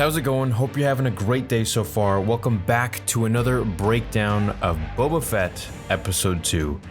how's it going? Hope you're having a great day so far. Welcome back to another breakdown of Boba Fett Episode 2.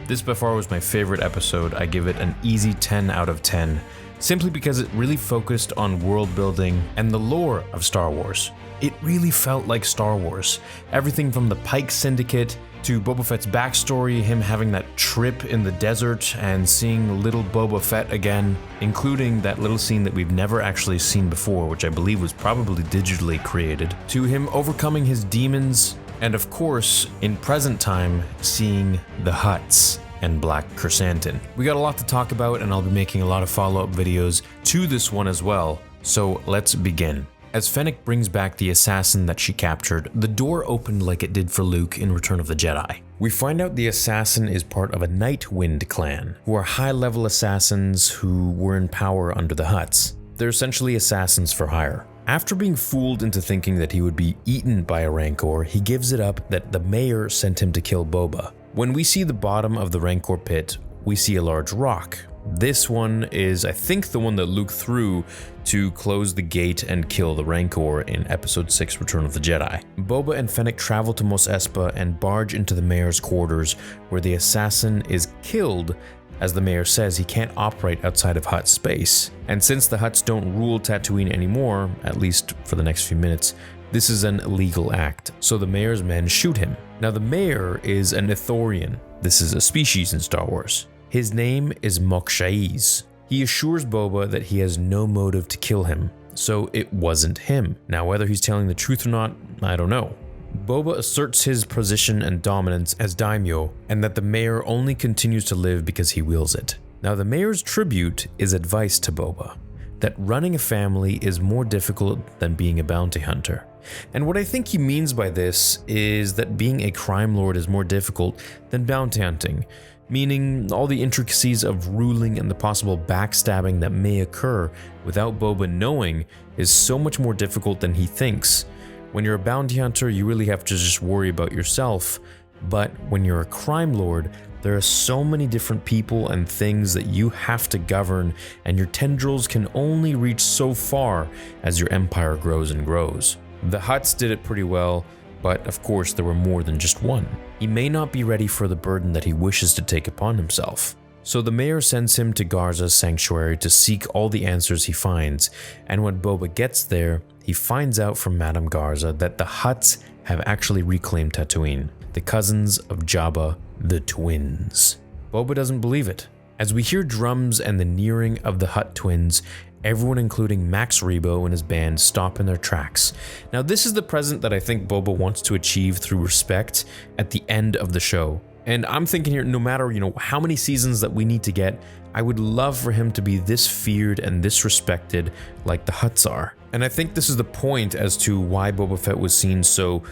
This by far was my favorite episode. I give it an easy 10 out of 10, simply because it really focused on world building and the lore of Star Wars. It really felt like Star Wars. Everything from the Pike Syndicate to Boba Fett's backstory, him having that trip in the desert and seeing little Boba Fett again, including that little scene that we've never actually seen before, which I believe was probably digitally created, to him overcoming his demons, and of course, in present time, seeing the Hutts and Black Chrysanthemum. We got a lot to talk about, and I'll be making a lot of follow-up videos to this one as well, so let's begin. As Fennec brings back the assassin that she captured, the door opened like it did for Luke in Return of the Jedi. We find out the assassin is part of a Nightwind clan, who are high-level assassins who were in power under the Hutts. They're essentially assassins for hire. After being fooled into thinking that he would be eaten by a Rancor, he gives it up that the mayor sent him to kill Boba. When we see the bottom of the Rancor pit, we see a large rock. This one is, I think, the one that Luke threw to close the gate and kill the Rancor in Episode 6, Return of the Jedi. Boba and Fennec travel to Mos Espa and barge into the mayor's quarters, where the assassin is killed, as the mayor says he can't operate outside of Hutt space. And since the Hutts don't rule Tatooine anymore, at least for the next few minutes, this is an illegal act, so the mayor's men shoot him. Now the mayor is an ithorian. This is a species in Star Wars. His name is shaiz. He assures Boba that he has no motive to kill him, so it wasn't him. Now, whether he's telling the truth or not, I don't know. Boba asserts his position and dominance as Daimyo, and that the mayor only continues to live because he wills it. Now, the mayor's tribute is advice to Boba, that running a family is more difficult than being a bounty hunter. And what I think he means by this is that being a crime lord is more difficult than bounty hunting, meaning all the intricacies of ruling and the possible backstabbing that may occur without Boba knowing is so much more difficult than he thinks. When you're a bounty hunter, you really have to just worry about yourself, but when you're a crime lord, there are so many different people and things that you have to govern, and your tendrils can only reach so far as your empire grows and grows. The Hutts did it pretty well, but of course there were more than just one. He may not be ready for the burden that he wishes to take upon himself. So the mayor sends him to Garza's sanctuary to seek all the answers he finds, and when Boba gets there, he finds out from Madame Garza that the Hutts have actually reclaimed Tatooine, the cousins of Jabba the twins. Boba doesn't believe it. As we hear drums and the nearing of the Hutt twins, everyone including Max Rebo and his band stop in their tracks. Now this is the present that I think Boba wants to achieve through respect at the end of the show. And I'm thinking here, no matter how many seasons that we need to get, I would love for him to be this feared and this respected like the Hutts are. And I think this is the point as to why Boba Fett was seen so,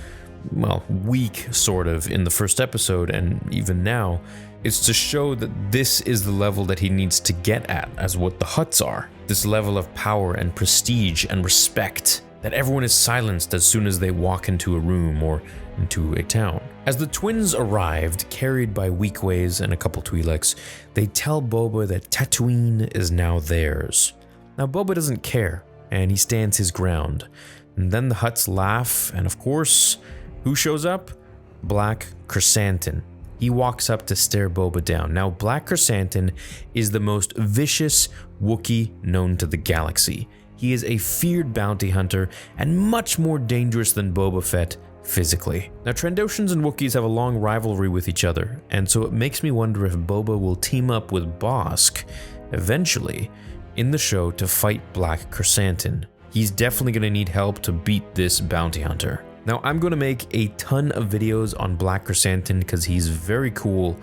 well, weak sort of in the first episode and even now. It's to show that this is the level that he needs to get at as what the Hutts are. This level of power and prestige and respect, that everyone is silenced as soon as they walk into a room or into a town. As the twins arrived, carried by Weekways and a couple Twi'leks, they tell Boba that Tatooine is now theirs. Now Boba doesn't care, and he stands his ground. And then the Hutts laugh, and of course, who shows up? Black Chrysanthemum. He walks up to stare Boba down. Now, Black Chrysanthemum is the most vicious Wookiee known to the galaxy. He is a feared bounty hunter and much more dangerous than Boba Fett physically. Now, Trandoshans and Wookiees have a long rivalry with each other, and so it makes me wonder if Boba will team up with Bossk eventually in the show to fight Black Chrysanthemum. He's definitely going to need help to beat this bounty hunter. Now, I'm going to make a ton of videos on Black Chrysanthemum because he's very cool,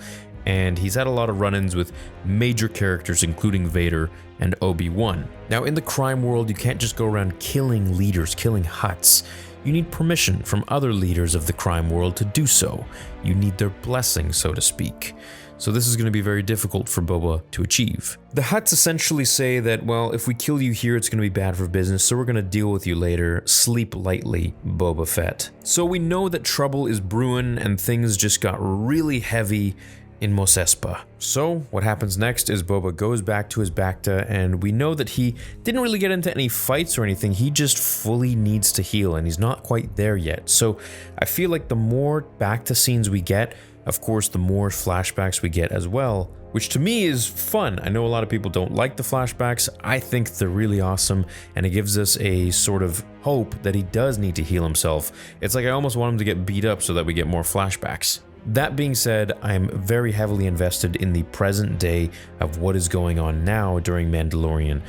and he's had a lot of run-ins with major characters including Vader and Obi-Wan. Now, in the crime world, you can't just go around killing leaders, killing Hutts. You need permission from other leaders of the crime world to do so. You need their blessing, so to speak. So this is going to be very difficult for Boba to achieve. The Hutts essentially say that, well, if we kill you here, it's going to be bad for business, so we're going to deal with you later. Sleep lightly, Boba Fett. So we know that trouble is brewing and things just got really heavy in Mos Espa. So what happens next is Boba goes back to his Bacta, and we know that he didn't really get into any fights or anything. He just fully needs to heal, and he's not quite there yet. So I feel like the more Bacta scenes we get, of course, the more flashbacks we get as well, which to me is fun. I know a lot of people don't like the flashbacks. I think they're really awesome, and it gives us a sort of hope that he does need to heal himself. It's like I almost want him to get beat up so that we get more flashbacks. That being said, I'm very heavily invested in the present day of what is going on now during Mandalorian,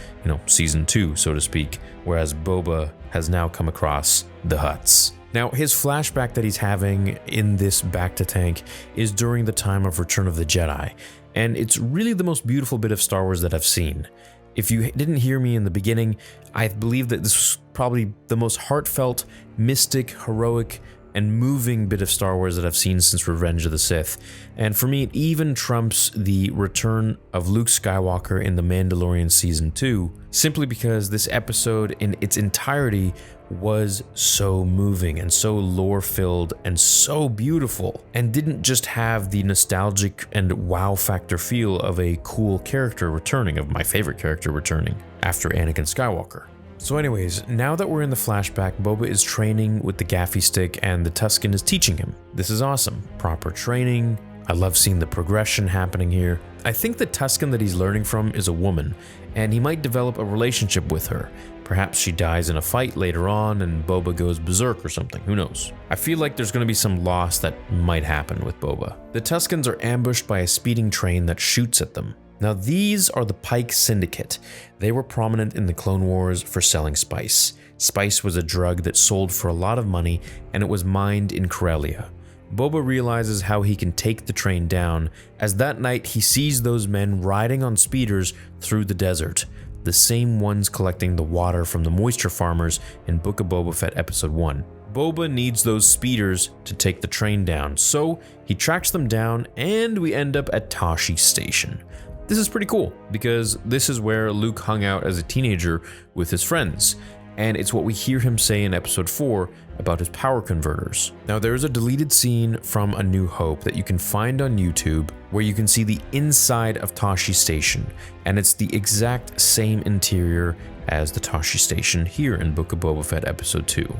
season 2, so to speak, whereas Boba has now come across the Hutts. Now, his flashback that he's having in this Bacta tank is during the time of Return of the Jedi, and it's really the most beautiful bit of Star Wars that I've seen. If you didn't hear me in the beginning, I believe that this was probably the most heartfelt, mystic, heroic, and moving bit of Star Wars that I've seen since Revenge of the Sith. And for me, it even trumps the return of Luke Skywalker in The Mandalorian Season 2, simply because this episode in its entirety was so moving and so lore-filled and so beautiful, and didn't just have the nostalgic and wow factor feel of a cool character returning, of my favorite character returning, after Anakin Skywalker. So anyways, now that we're in the flashback, Boba is training with the gaffy stick and the Tusken is teaching him. This is awesome. Proper training. I love seeing the progression happening here. I think the Tusken that he's learning from is a woman, and he might develop a relationship with her. Perhaps she dies in a fight later on and Boba goes berserk or something, who knows. I feel like there's going to be some loss that might happen with Boba. The Tuskens are ambushed by a speeding train that shoots at them. Now these are the Pike Syndicate. They were prominent in the Clone Wars for selling spice. Spice was a drug that sold for a lot of money, and it was mined in Corellia. Boba realizes how he can take the train down, as that night he sees those men riding on speeders through the desert, the same ones collecting the water from the moisture farmers in Book of Boba Fett Episode 1. Boba needs those speeders to take the train down, so he tracks them down, and we end up at Toshi Station. This is pretty cool, because this is where Luke hung out as a teenager with his friends, and it's what we hear him say in Episode 4 about his power converters. Now there is a deleted scene from A New Hope that you can find on YouTube where you can see the inside of Toshi Station, and it's the exact same interior as the Toshi Station here in Book of Boba Fett Episode 2.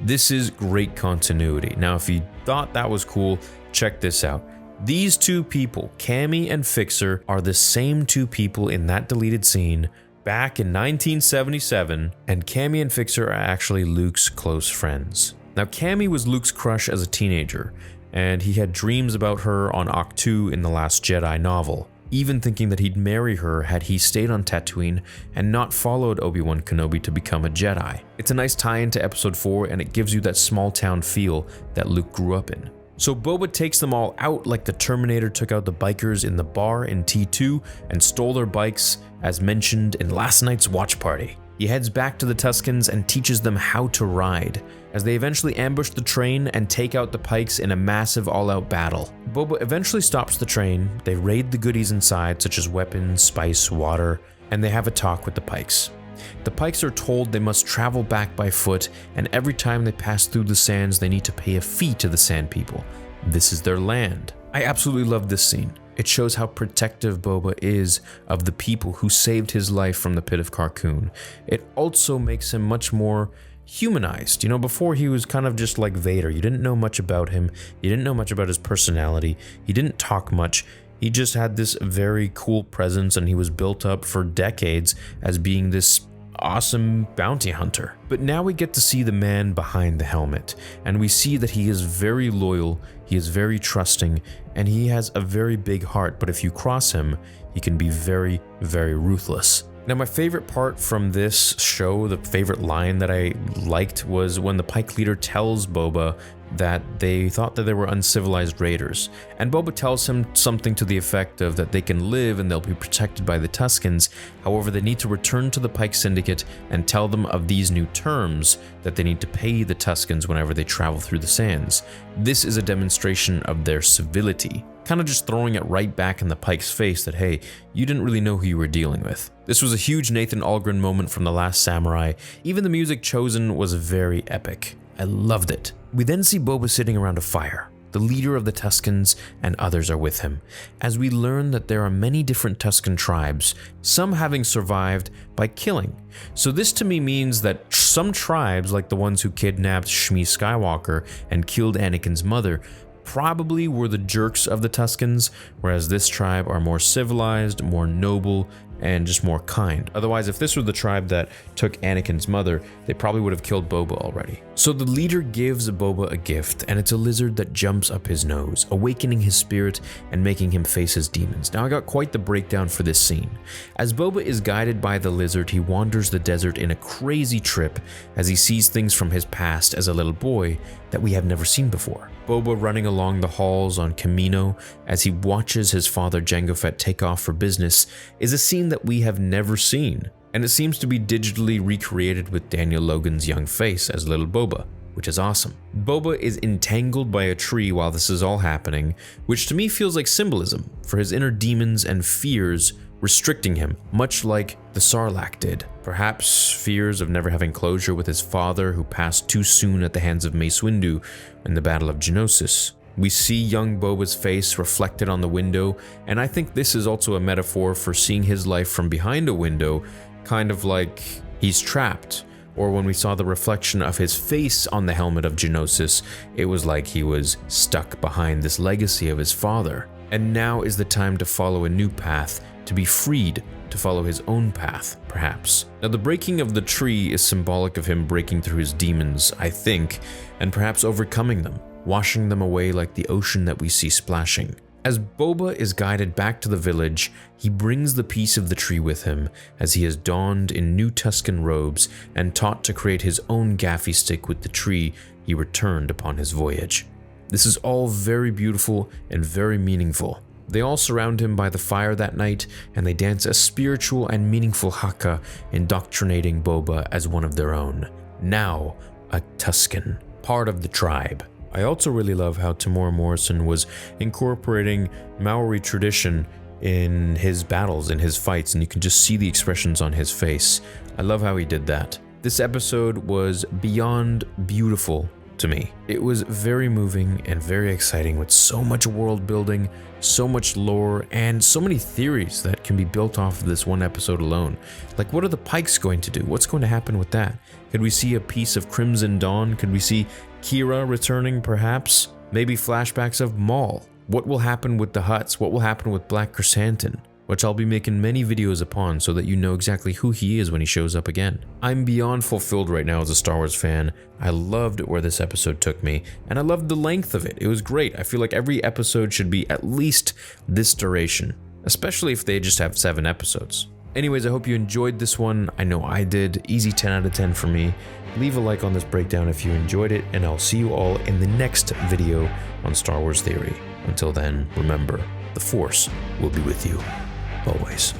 This is great continuity. Now if you thought that was cool, check this out. These two people, Cammy and Fixer, are the same two people in that deleted scene back in 1977, and Cammy and Fixer are actually Luke's close friends. Now Cammy was Luke's crush as a teenager, and he had dreams about her on Ahch-To in The Last Jedi novel, even thinking that he'd marry her had he stayed on Tatooine and not followed Obi-Wan Kenobi to become a Jedi. It's a nice tie-in to Episode 4, and it gives you that small town feel that Luke grew up in. So Boba takes them all out like the Terminator took out the bikers in the bar in T2 and stole their bikes, as mentioned in last night's watch party. He heads back to the Tuskens and teaches them how to ride, as they eventually ambush the train and take out the Pikes in a massive all-out battle. Boba eventually stops the train, they raid the goodies inside such as weapons, spice, water, and they have a talk with the Pikes. The Pikes are told they must travel back by foot, and every time they pass through the sands they need to pay a fee to the Sand People. This is their land. I absolutely love this scene. It shows how protective Boba is of the people who saved his life from the pit of Carkoon. It also makes him much more humanized. Before he was kind of just like Vader. You didn't know much about him. You didn't know much about his personality. He didn't talk much. He just had this very cool presence, and he was built up for decades as being this awesome bounty hunter. But now we get to see the man behind the helmet, and we see that he is very loyal, he is very trusting, and he has a very big heart, but if you cross him, he can be very, very ruthless. Now my favorite part from this show, the favorite line that I liked, was when the Pike leader tells Boba that they thought that they were uncivilized raiders, and Boba tells him something to the effect of that they can live and they'll be protected by the Tuskens, however they need to return to the Pike Syndicate and tell them of these new terms that they need to pay the Tuskens whenever they travel through the sands. This is a demonstration of their civility, kind of just throwing it right back in the Pike's face that, hey, you didn't really know who you were dealing with. This was a huge Nathan Algren moment from The Last Samurai. Even the music chosen was very epic. I loved it. We then see Boba sitting around a fire. The the leader of the Tuscans, and others are with him, as we learn that there are many different Tuscan tribes, some having survived by killing. So this to me means that some tribes, like the ones who kidnapped Shmi Skywalker and killed Anakin's mother, probably were the jerks of the Tuscans, whereas this tribe are more civilized, more noble, and just more kind. Otherwise, if this were the tribe that took Anakin's mother, they probably would have killed Boba already. So the leader gives Boba a gift, and it's a lizard that jumps up his nose, awakening his spirit and making him face his demons. Now I got quite the breakdown for this scene. As Boba is guided by the lizard, he wanders the desert in a crazy trip as he sees things from his past as a little boy that we have never seen before. Boba running along the halls on Kamino as he watches his father Jango Fett take off for business is a scene that we have never seen, and it seems to be digitally recreated with Daniel Logan's young face as little Boba, which is awesome. Boba is entangled by a tree while this is all happening, which to me feels like symbolism for his inner demons and fears restricting him, much like the Sarlacc did. Perhaps fears of never having closure with his father who passed too soon at the hands of Mace Windu in the Battle of Geonosis. We see young Boba's face reflected on the window, and I think this is also a metaphor for seeing his life from behind a window, kind of like he's trapped. Or when we saw the reflection of his face on the helmet of Geonosis, it was like he was stuck behind this legacy of his father. And now is the time to follow a new path, to be freed to follow his own path, perhaps. Now, the breaking of the tree is symbolic of him breaking through his demons, I think, and perhaps overcoming them, washing them away like the ocean that we see splashing. As Boba is guided back to the village, he brings the piece of the tree with him as he is donned in new Tuscan robes and taught to create his own gaffy stick with the tree he returned upon his voyage. This is all very beautiful and very meaningful. They all surround him by the fire that night, and they dance a spiritual and meaningful haka, indoctrinating Boba as one of their own. Now, a Tuscan, part of the tribe. I also really love how Temuera Morrison was incorporating Maori tradition in his battles, in his fights, and you can just see the expressions on his face. I love how he did that. This episode was beyond beautiful to me. It was very moving and very exciting with so much world building, so much lore, and so many theories that can be built off of this one episode alone. Like, what are the Pikes going to do? What's going to happen with that? Could we see a piece of Crimson Dawn? Could we see Kira returning, perhaps? Maybe flashbacks of Maul? What will happen with the Hutts? What will happen with Black Chrysanthemum? Which I'll be making many videos upon so that you know exactly who he is when he shows up again. I'm beyond fulfilled right now as a Star Wars fan. I loved where this episode took me, and I loved the length of it. It was great. I feel like every episode should be at least this duration, especially if they just have 7 episodes. Anyways, I hope you enjoyed this one. I know I did. Easy 10 out of 10 for me. Leave a like on this breakdown if you enjoyed it, and I'll see you all in the next video on Star Wars Theory. Until then, remember, the Force will be with you always.